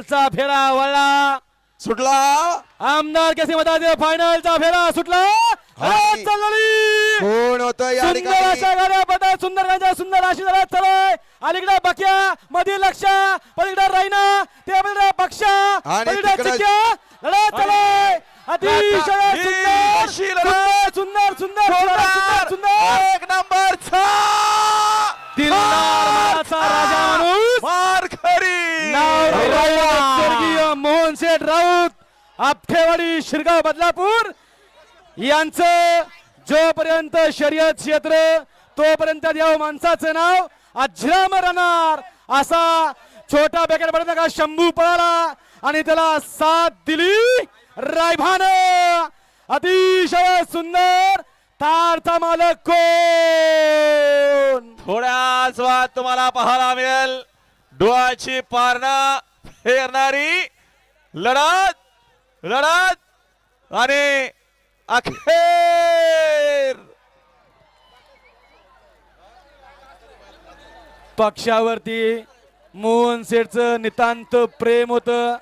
चा फेरा वळला सुटला आमदार केसी मताचे फायनलचा फेरा सुटला आणि चालली कोण होतं या सुंदर ठिकाणी अशा गाड्या बदल सुंदर गाड्या सुंदर अशी लढत चालय अलीकडे बक्या मध्ये लक्ष पलीकडे रायना ते पलीकडे पक्षा आणि पलीकडे तिकडे- चिक्क्या लढत चालय अतिशय सुंदर सुंदर सुंदर सुंदर सुंदर एक नंबर दिलदार मनाचा राजा माणूस मारखरी स्वर्गीय मोहन शेठ राऊत आपठेवाडी शिरगाव बदलापूर यांचं जोपर्यंत शर्यत क्षेत्र तोपर्यंत या माणसाचं नाव अजरामर राहणार असा छोटा बॅकेट पडत का शंभू पळाला आणि त्याला साथ दिली रायभान अतिशय सुंदर तारचा मालक कोण थोड्याच वेळात तुम्हाला पाहायला मिळेल डोळ्याची पारणा फेरणारी लढत लढत आणि अखेर पक्षावरती मोहन शेठचं नितांत प्रेम होतं